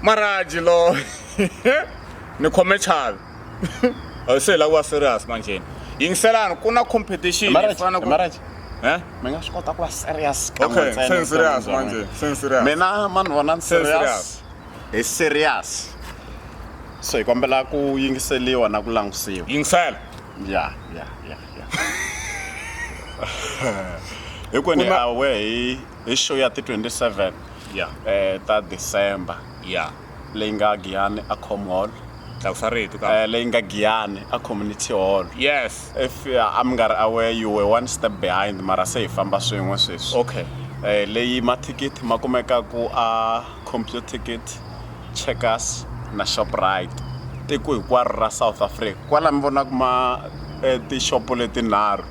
Maraji lo. Ni khome Chavi. Se la wa serious manje. Yingisela kuna competition ifana ku Maraji. Mina swi kota ku va serious. Okay, serious manje. Serious. Mina man vona serious. Is serious. So ikombela ku yingiseliwa na ku langisiwa. Yingisela. Yeah. Ekweni away hi show ya 27. Yeah. Ta December. Yeah. Leyi nga Giyani a Hall. Leyi nga Giyani a community hall. Yes. If I'm not aware, you were one step behind. Mara se hi famba swin'we sweswi. Okay. Leyi mathikithi ma kumeka ku a computer ticket, Checkers na Shoprite. Tiko hinkwaro ra South Africa. Kwala mi vona ku ma ti-shop leti nharhu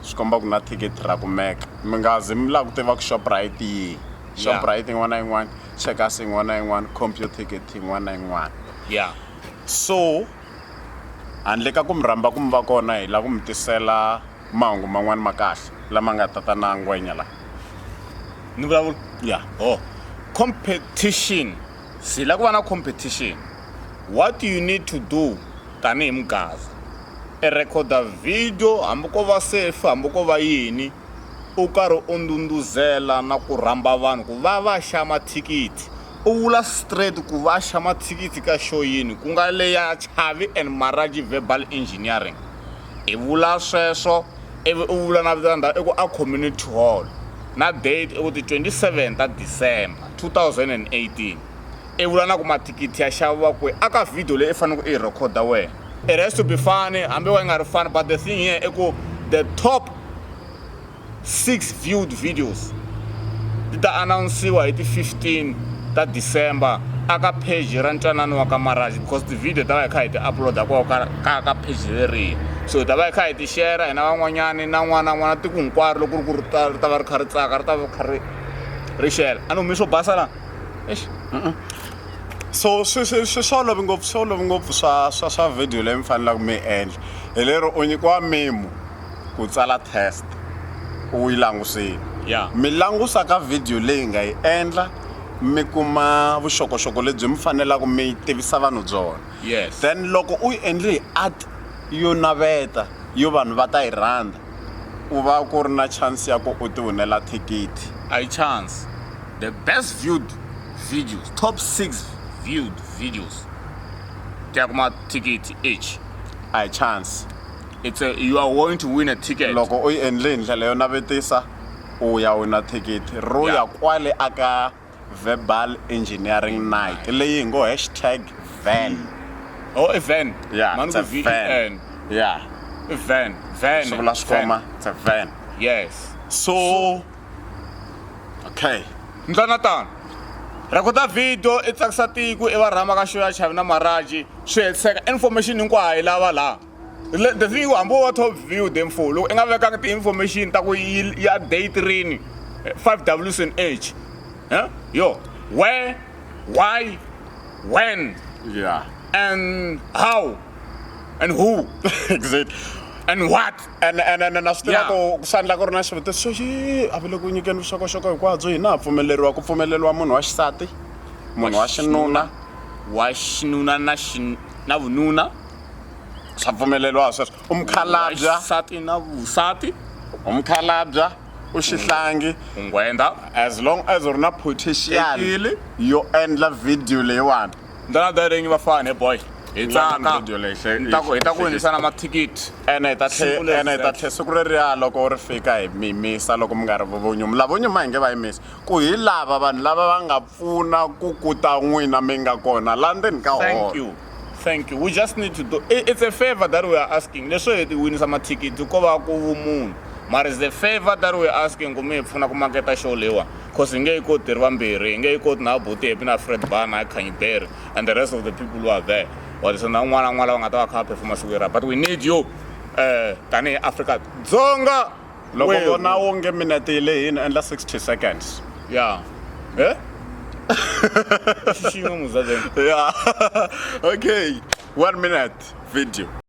swi komba ku na ticket ra kumeka. Mi nga zi mi lava ku tiva ku Shoprite yi. Shoprite yin'wana na yin'wana, Checkers yin'wana na yin'wana, computer ticket yin'wana na yin'wana. Yeah. So handle ka ku mi rhamba ku mi va kona hi la ku mi tisela mahungu man'wana ma kahle lama nga tata na ngwenya la. Ni vulavula? Yeah. Oh. Competition. Si la ku va na competition. What do you need to do tanihi mugasi? E recorda video hambi ko va safe hambi ko va yini u karhi u ndunduzela na ku rhamba vanhu ku va xa mathikithi. U vula straight ku va xa mathikithi ka show yini ku nga leya Chavi and Maraji verbal engineering. I vula sweswo ivi u vula na vitanda eku a community hall na date eku ti 27 ta December 2018. I vula na ku mathikithi ya xaviwa kwe aka video leyi i fanele ku i recorda wena. It has to be funny hambi wa nga ri funny, but the thing here eku the top 6 viewed videos ti ta announcewa hi ti 15 ta December aka page ra ntwanano wa ka Maraji, because the video ta va kha hi ti uploada ka page leri. So ta va kha hi ti share hina van'wanyani na n'wana tiku hinkwaro loko ri ta va ri kha ri tsaka ri ta va kha ri share. A no mi swo basa la. So swo love ngopfu swa video leyi mi fanelaka mi endla. Hi lero u nyikiwa memo ku tsala test u yi langusile. Yeah. Mi langusa ka video leyi nga yi endla mi kuma vuxokoxoko lebyi mi fanelaka mi tivisa vanhu byona. Yes. Then loko u yi endle hi art yo naveta yo vanhu va ta yi rhandza u va ku ri na chance ya ku u ti winela thikithi. A chance. The best viewed videos, top 6 viewed videos. Take my ticket each. A chance. You are going to win a ticket. Loko u yi endle hi ndlela yo navetisa u ya wina thikithi ro ya kwale aka verbal engineering night leyi ngo #van. Oh, event. Yeah, Man, it's a van. Yeah. Van. So it's a van. Yes. So okay. Jonathan, recorda video i tsakisa tiko i va rhamba ka show ya Chavi na Maraji swi hetiseka information hinkwayo lava la. The thing hambi wa top view them for loko i nga vekanga ti information ta ku ya date rini 5Ws and H. Yo, where, why, when, Yeah. and how, and who, Exactly. and what. And na swi tiva ku sandla ku ri na xivutiso xi a vile ku nyikeni vuxokoxoko hinkwabyo hi na pfumeleriwa ku pfumeleriwa munhu wa xisati, munhu wa xinuna, wa xinuna na vununa, swa pfumeleriwa sweswo. Umkhalabya, xisati na vusati, umkhalabya, uxihlangi, ungwenda. as long as u ri na potential yo endla video leyiwani. Ndana darengi vafane boy. Hi tsaka. Video leyi Hi ta ku endlisa na mathikithi. ene hi ta tlhe siku reriya loko ri fika hi mi yimisa loko mi nga ri vonyuma. Lava vonyuma hi nge va yimisi ku hi lava vanhu lava va nga pfuna ku kuta n'wina mi nga kona la ndzeni ka holo. Thank you. We just need to do. It's a favor that we are asking. Leswo hi ti winisa mathikithi ko va ku vumunhu. But it's a favor that we are asking ku mi pfuna ku maketa show lewa. Because hi nge yi koti ri vambirhi, hi nge yi koti na Buti Happy na Fred Bar na Khanyiberi and the rest of the people who are there. Or so na un'wana lava nga ta va kha performa siku lera. But we need you tanihi Africa Dzonga. Loko vona wonge minute yi lehini endla 60 seconds. Yeah. Xixima muzazeni. Yeah. Okay. 1 minute video.